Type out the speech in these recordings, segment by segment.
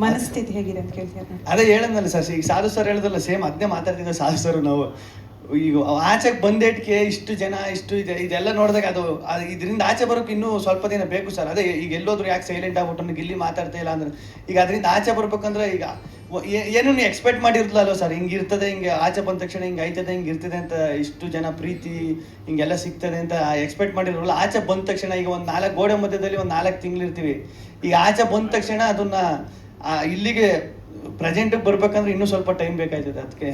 ಮನಸ್ಥಿತಿ ಹೇಗಿದೆ ಅಂತ ಕೇಳ್ತೀರಾ? ಅದೇ ಹೇಳದ್ನಲ್ಲ ಸರ್, ಈಗ ಸಾಧು ಸರ್ ಹೇಳಿದ್ರಲ್ಲ, ಸೇಮ್ ಅದನ್ನೇ ಮಾತಾಡ್ತಿದ್ದೆ ಸಾಧು ಸರ್. ನಾವು ಈಗ ಆಚೆಗೆ ಬಂದೇಟ್ಗೆ ಇಷ್ಟು ಜನ ಇಷ್ಟು ಇದೆಲ್ಲ ನೋಡಿದಾಗ ಅದು ಇದರಿಂದ ಆಚೆ ಬರೋಕೆ ಇನ್ನೂ ಸ್ವಲ್ಪ ದಿನ ಬೇಕು ಸರ್. ಅದೇ ಈಗ ಎಲ್ಲೋದ್ರು ಯಾಕೆ ಸೈಲೆಂಟ್ ಆಗ್ಬಿಟ್ಟು ನನಗೆ ಇಲ್ಲಿ ಮಾತಾಡ್ತಾ ಇಲ್ಲ ಅಂದ್ರೆ, ಈಗ ಅದರಿಂದ ಆಚೆ ಬರ್ಬೇಕಂದ್ರೆ ಈಗ ಏನೂ ಎಕ್ಸ್ಪೆಕ್ಟ್ ಮಾಡಿರ್ಲಿಲ್ಲ ಸರ್. ಹಿಂಗೆ ಇರ್ತದೆ, ಹಿಂಗೆ ಆಚೆ ಬಂದ ತಕ್ಷಣ ಹಿಂಗೆ ಆಯ್ತದೆ, ಹಿಂಗೆ ಇರ್ತದೆ ಅಂತ, ಇಷ್ಟು ಜನ ಪ್ರೀತಿ ಹಿಂಗೆಲ್ಲ ಸಿಗ್ತದೆ ಅಂತ ಎಕ್ಸ್ಪೆಕ್ಟ್ ಮಾಡಿರೋಲ್ಲ. ಆಚೆ ಬಂದ ತಕ್ಷಣ ಈಗ ಒಂದು 4 ಗೋಡೆ ಮಧ್ಯದಲ್ಲಿ ಒಂದು 4 ತಿಂಗಳು ಇರ್ತೀವಿ. ಈಗ ಆಚೆ ಬಂದ ತಕ್ಷಣ ಅದನ್ನ ಇಲ್ಲಿಗೆ ಪ್ರೆಸೆಂಟಿಗೆ ಬರ್ಬೇಕಂದ್ರೆ ಇನ್ನೂ ಸ್ವಲ್ಪ ಟೈಮ್ ಬೇಕಾಯ್ತದೆ. ಅದಕ್ಕೆ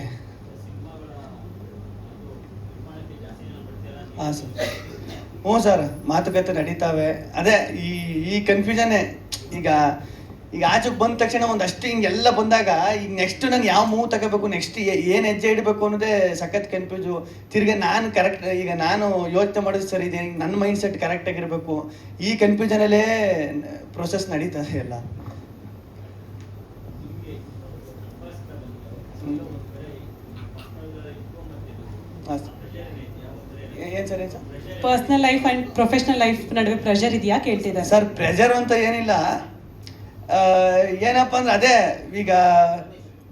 ಹಾಂ ಸರ್, ಹ್ಞೂ ಸರ್, ಮಾತುಕತೆ ನಡೀತಾವೆ. ಅದೇ ಈ ಕನ್ಫ್ಯೂಷನ್ನೇ. ಈಗ ಆಚೆಗೆ ಬಂದ ತಕ್ಷಣ ಒಂದಷ್ಟು ಹಿಂಗೆಲ್ಲ ಬಂದಾಗ ಈಗ ನೆಕ್ಸ್ಟ್ ನಾನು ಯಾವ ಮೂವ್ ತಗೋಬೇಕು, ನೆಕ್ಸ್ಟ್ ಏನು ಹೆಜ್ಜೆ ಇಡಬೇಕು ಅನ್ನೋದೇ ಸಖತ್ ಕನ್ಫ್ಯೂಸು. ತಿರ್ಗಿ ನಾನು ಕರೆಕ್ಟ್, ಈಗ ನಾನು ಯೋಚನೆ ಮಾಡೋದು ಸರ್, ಇದೆ ನನ್ನ ಮೈಂಡ್ ಸೆಟ್ ಕರೆಕ್ಟಾಗಿರಬೇಕು. ಈ ಕನ್ಫ್ಯೂಷನಲ್ಲೇ ಪ್ರೊಸೆಸ್ ನಡೀತದೆ ಎಲ್ಲ. ಏನು ಸರ್, ಏನು sir? Personal life and professional life ನಡುವೆ ಪ್ರೆಷರ್ ಇದೆಯಾ ಕೇಳ್ತಿದ್ದಾರೆ ಸರ್. ಪ್ರೆಷರ್ ಅಂತ ಏನಿಲ್ಲ, ಏನಪ್ಪ ಅಂದ್ರೆ ಅದೇ ಈಗ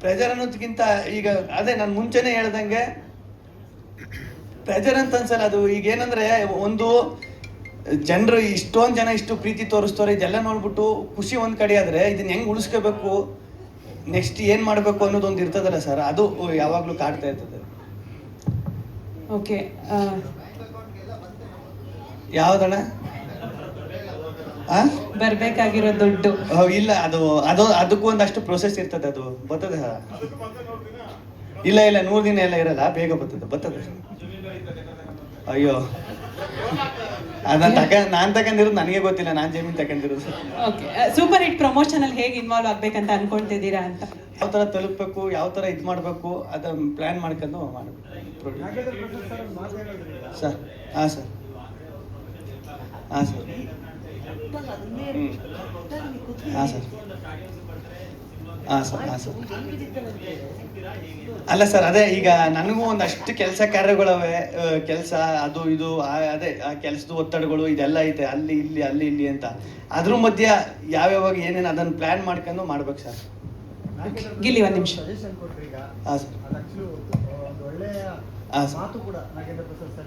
ಪ್ರೆಷರ್ ಅನ್ನೋದಕ್ಕಿಂತ ಈಗ ಅದೇ ನಾನು ಮುಂಚೆನೇ ಹೇಳ್ದಂಗೆ ಪ್ರೆಷರ್ ಅಂತ ಅನ್ಸಲ್ಲ. ಅದು ಈಗ ಏನಂದ್ರೆ, ಒಂದು ಜನರು ಇಷ್ಟೊಂದು ಜನ ಇಷ್ಟು ಪ್ರೀತಿ ತೋರಿಸ್ತಾರೆ, ಇದೆಲ್ಲ ನೋಡ್ಬಿಟ್ಟು ಖುಷಿ ಒಂದು ಕಡೆ ಆದರೆ ಇದನ್ನ ಹೆಂಗೆ ಉಳಿಸ್ಕೋಬೇಕು, ನೆಕ್ಸ್ಟ್ ಏನು ಮಾಡಬೇಕು ಅನ್ನೋದೊಂದು ಇರ್ತದಲ್ಲ ಸರ್, ಅದು ಯಾವಾಗಲೂ ಕಾಡ್ತಾ ಇರ್ತದೆ. ಓಕೆ, ಯಾವ್ದಣ್ಣ? ಬರ್ಬೇಕಾಗಿರೋ ದುಡ್ಡು ಇಲ್ಲ, ಅದಕ್ಕೂ ಒಂದಷ್ಟು ಪ್ರೊಸೆಸ್ ಇರ್ತದೆ. ಅದು ಬರ್ತದೆ ಸರ್. ಇಲ್ಲ 100 ದಿನ ಎಲ್ಲ ಇರಲ್ಲ, ಬೇಗ ಬರ್ತದೆ. ಅಯ್ಯೋ, ನಾನು ತಗೊಂಡಿರೋದು ನನಗೆ ಗೊತ್ತಿಲ್ಲ, ನಾನು ಜಮೀನು ತಗೊಂಡಿರೋದು. ಓಕೆ, ಸೂಪರ್ ಹಿಟ್ ಪ್ರಮೋಷನ್ ಅಲ್ಲಿ ಹೇಗೆ ಇನ್ವಾಲ್ವ್ ಆಗ್ಬೇಕಂತ ಅನ್ಕೊಂತಿದ್ದೀರಾ ಅಂತ? ಯಾವ ಥರ ತಲುಪಬೇಕು, ಯಾವ ಥರ ಇದು ಮಾಡಬೇಕು, ಅದನ್ನು ಪ್ಲ್ಯಾನ್ ಮಾಡ್ಕೊಂಡು ಮಾಡಬೇಕು ಸರ್. ಹಾಂ ಸರ್, ಹಾಂ ಸರ್, ಹಾಂ ಸರ್, ಹಾಂ ಸರ್, ಹಾಂ ಸರ್. ಅಲ್ಲ ಸರ್, ಅದೇ ಈಗ ನನಗೂ ಒಂದಷ್ಟು ಕೆಲಸ ಕಾರ್ಯಗಳವೆ, ಕೆಲಸ ಅದು ಇದು, ಅದೇ ಆ ಕೆಲಸದ ಒತ್ತಡಗಳು ಇದೆಲ್ಲ ಐತೆ, ಅಲ್ಲಿ ಇಲ್ಲಿ ಅಂತ. ಅದ್ರ ಮಧ್ಯ ಯಾವ್ಯಾವಾಗ ಏನೇನು ಅದನ್ನು ಪ್ಲ್ಯಾನ್ ಮಾಡ್ಕೊಂಡು ಮಾಡ್ಬೇಕು ಸರ್. ಗಿಲ್ಲಿ 1 ನಿಮಿಷ. ಹಾಂ ಸರ್,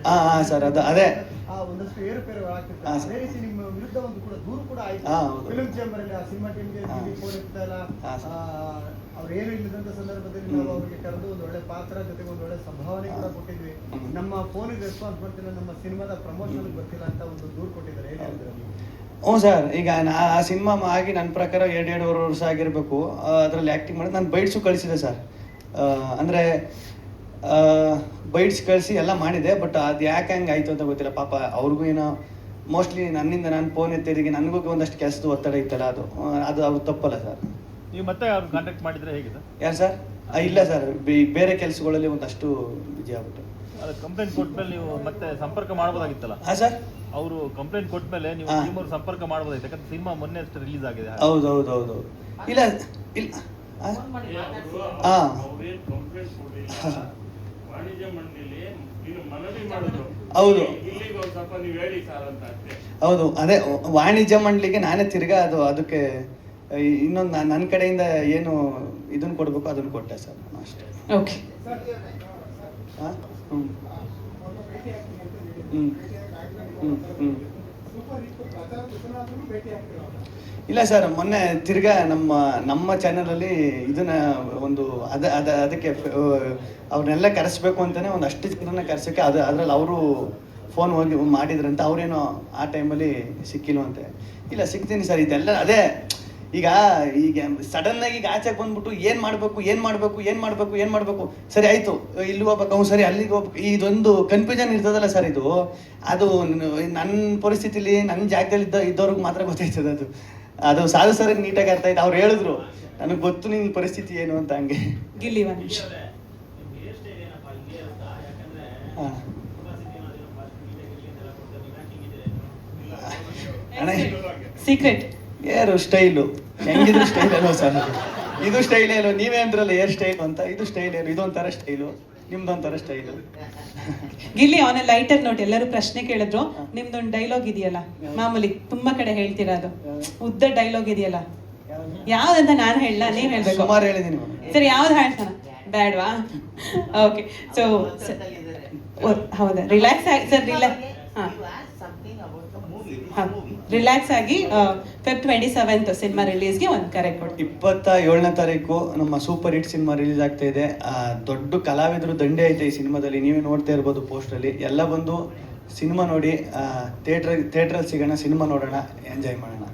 ಹಾಂ ಸರ್, ಅದು ಅದೇ ಒಂದಷ್ಟು ಏರುಪೇರು ಆಗ್ತಿರ್ತದೆ. ಅದೇ ರೀತಿ ನಿಮ್ಮ ವಿರುದ್ಧ ಒಂದು ಕೂಡ ದೂರು ಕೂಡ ಆಯ್ತು ಫಿಲ್ಮ್ ಚೇಂಬರ್ ಅಲ್ಲಿ. ಆ ಸಿನಿಮಾ ಟೀಮ್ಗೆ ಫೋನ್ ಇರ್ತಾ ಇಲ್ಲ, ಅವ್ರು ಏನು ಇಲ್ಲದಂತ ಸಂದರ್ಭದಲ್ಲಿ ನಾವು ಅವ್ರಿಗೆ ಕರೆದು ಒಂದು ಒಳ್ಳೆ ಪಾತ್ರ ಜೊತೆಗೆ ಒಂದು ಒಳ್ಳೆ ಸಂಭಾವನೆ ಕೂಡ ಕೊಟ್ಟಿದ್ವಿ. ನಮ್ಮ ಫೋನಿಗೆ ರೆಸ್ಪಾನ್ಸ್ ಬರ್ತಿಲ್ಲ, ನಮ್ಮ ಸಿನಿಮಾದ ಪ್ರಮೋಷನ್ ಬರ್ತಿಲ್ಲ ಅಂತ ಒಂದು ದೂರು ಕೊಟ್ಟಿದ್ದಾರೆ. ಹೇಗೆ ಹೇಳಿದ್ರೆ? ಹ್ಞೂ ಸರ್, ಈಗ ಆ ಸಿನಿಮಾ ಆಗಿ ನನ್ನ ಪ್ರಕಾರ 2.5 ವರ್ಷ ಆಗಿರಬೇಕು. ಅದರಲ್ಲಿ ಆ್ಯಕ್ಟಿಂಗ್ ಮಾಡಿ ನಾನು ಬೈಟ್ಸು ಕಳಿಸಿದೆ ಸರ್. ಅಂದರೆ ಬೈಟ್ಸ್ ಕಳಿಸಿ ಎಲ್ಲ ಮಾಡಿದೆ, ಬಟ್ ಅದು ಯಾಕೆ ಹಂಗೆ ಆಯಿತು ಅಂತ ಗೊತ್ತಿಲ್ಲ. ಪಾಪ ಅವ್ರಿಗೂ ಏನೋ ಮೋಸ್ಟ್ಲಿ ನನ್ನಿಂದ ನಾನು ಫೋನ್ ಎತ್ತಿದ್ದಕ್ಕೆ ನನಗೂ ಒಂದಷ್ಟು ಕೆಲಸದ ಒತ್ತಡ ಇತ್ತಲ್ಲ, ಅದು ಅವ್ರು ತಪ್ಪಲ್ಲ ಸರ್. ನೀವು ಮತ್ತೆ ಅವ್ರು ಕಾಂಟ್ಯಾಕ್ಟ್ ಮಾಡಿದ್ರೆ ಹೇಗಿದೆ? ಯಾರು ಸರ್? ಇಲ್ಲ ಸರ್, ಬೇರೆ ಕೆಲಸಗಳಲ್ಲಿ ಒಂದಷ್ಟು ಬಿಜಿ ಆಗ್ಬಿಟ್ಟು. ಅದು ಕಂಪ್ಲೇಂಟ್ ಕೊಟ್ಮೇಲೆ ನೀವು ಮತ್ತೆ ಸಂಪರ್ಕ ಮಾಡ್ಬೋದಾಗಿತ್ತಲ್ಲ? ಹಾಂ ಸರ್, ಅವರು ಕಂಪ್ಲೇಂಟ್ ಕೊಟ್ಮೇಲೆ ನೀವು ಟೀಮವ್ರು ಸಂಪರ್ಕ ಮಾಡ್ಬೋದಾಗಿತ್ತು, ಯಾಕಂದ್ರೆ ಸಿನಿಮಾ ಮೊನ್ನೆ ಅಷ್ಟು ರಿಲೀಸ್ ಆಗಿದೆ. ಹೌದು. ಇಲ್ಲ ಹಾಂ, ಹೌದು ಅದೇ ವಾಣಿಜ್ಯ ಮಂಡಳಿಗೆ ನಾನೇ ತಿರ್ಗಾ ಅದಕ್ಕೆ ಇನ್ನೊಂದು ನನ್ನ ಕಡೆಯಿಂದ ಏನು ಇದನ್ನ ಕೊಡಬೇಕು ಅದನ್ನು ಕೊಟ್ಟೆ ಸರ್, ಅಷ್ಟೇ. ಓಕೆ, ಇಲ್ಲ ಸರ್, ಮೊನ್ನೆ ತಿರ್ಗಾ ನಮ್ಮ ಚಾನಲಲ್ಲಿ ಇದನ್ನ ಒಂದು ಅದಕ್ಕೆ ಅವ್ರನ್ನೆಲ್ಲ ಕರೆಸ್ಬೇಕು ಅಂತಾನೆ ಒಂದಷ್ಟು ಜನರನ್ನ ಕರೆಸೋಕ್ಕೆ ಅದ್ರಲ್ಲಿ ಅವರು ಫೋನ್ ಹೋಗಿ ಮಾಡಿದ್ರಂತೆ. ಅವರೇನೋ ಆ ಟೈಮಲ್ಲಿ ಸಿಕ್ಕಿಲ್ವಂತೆ. ಇಲ್ಲ, ಸಿಗ್ತೀನಿ ಸರ್. ಇದೆಲ್ಲ ಅದೇ ಈಗ ಸಡನ್ನಾಗಿ ಈಗ ಆಚೆಗೆ ಬಂದ್ಬಿಟ್ಟು ಏನು ಮಾಡಬೇಕು ಸರಿ ಆಯಿತು, ಇಲ್ಲಿ ಹೋಗ್ಬೇಕು, ಸರಿ ಅಲ್ಲಿಗೆ ಹೋಗ್ಬೇಕು, ಇದೊಂದು ಕನ್ಫ್ಯೂಷನ್ ಇರ್ತದಲ್ಲ ಸರ್. ಅದು ನನ್ನ ಪರಿಸ್ಥಿತಿಲಿ ನನ್ನ ಜಾಗದಲ್ಲಿ ಇದ್ದವ್ರಿಗೆ ಮಾತ್ರ ಗೊತ್ತಾಯ್ತದೆ. ಅದು ಸಾಧು ಸರ್ ನೀಟಾಗಿ ಅರ್ಥ ಆಯ್ತು. ಅವ್ರು ಹೇಳಿದ್ರು, ನನಗೆ ಗೊತ್ತು ನಿನ್ನ ಪರಿಸ್ಥಿತಿ ಏನು ಅಂತ. ಹಂಗೆ ಗಿಲ್ಲಿ 1 ನಿಮಿಷ. ಸೀಕ್ರೆಟ್ ಏರು ಸ್ಟೈಲು ಹೆಂಗಿದ್ರು ಸ್ಟೈಲ್ ಅಲ್ವ ಸರ್? ಇದು ಸ್ಟೈಲ್ ಅಲ್ವ? ನೀವೇ ಅಂದ್ರಲ್ಲ ಏರ್ ಸ್ಟೈಲ್ ಅಂತ. ಇದು ಸ್ಟೈಲ್ ಏನು? ಇದೊಂಥರ ಸ್ಟೈಲು, ನಿಮ್ದೊಂಥರ style. Gilli on a lighter note, ಎಲ್ಲರೂ ಪ್ರಶ್ನೆ ಕೇಳಿದ್ರು, ನಿಮ್ದೊಂದು ಡೈಲಾಗ್ ಇದೆಯಲ್ಲ ಮಾಮೂಲಿ ತುಂಬಾ ಕಡೆ ಹೇಳ್ತೀರಾ, ಅದು ಉದ್ದ ಡೈಲಾಗ್ ಇದೆಯಲ್ಲ, ಯಾವ್ದಂತ ನಾನು ಹೇಳಲ್ಲ, ನೀವ್ ಹೇಳ್ಬೇಕು. ಸುಮಾರು ಹೇಳಿದೀನಿ ಸರಿ, ಯಾವ್ದು ಹೇಳ್ತಾನ? ಬೇಡವಾ? ಓಕೆ. ಸೊ ಹೌದಾ, ರಿಲ್ಯಾಕ್ಸ್ ಆಗಿ ಸರ್, ರಿಲ್ಯಾಕ್ಸ್ ಆಗಿ ಫೆಬ್ 27 ಸಿನಿಮಾ ರಿಲೀಸ್ಗೆ ಒಂದು ಕರೆ ಕೊಡಿ. 27ನೇ ತಾರೀಕು ನಮ್ಮ ಸೂಪರ್ ಹಿಟ್ ಸಿನಿಮಾ ರಿಲೀಸ್ ಆಗ್ತಾ ಇದೆ. ದೊಡ್ಡ ಕಲಾವಿದರು ದಂಡೆ ಐತೆ ಈ ಸಿನಿಮಾದಲ್ಲಿ, ನೀವೇ ನೋಡ್ತಾ ಇರ್ಬೋದು ಪೋಸ್ಟಲ್ಲಿ. ಎಲ್ಲ ಬಂದು ಸಿನಿಮಾ ನೋಡಿ ಥಿಯೇಟ್ರಲ್ಲಿ ಸಿಗೋಣ, ಸಿನಿಮಾ ನೋಡೋಣ, ಎಂಜಾಯ್ ಮಾಡೋಣ.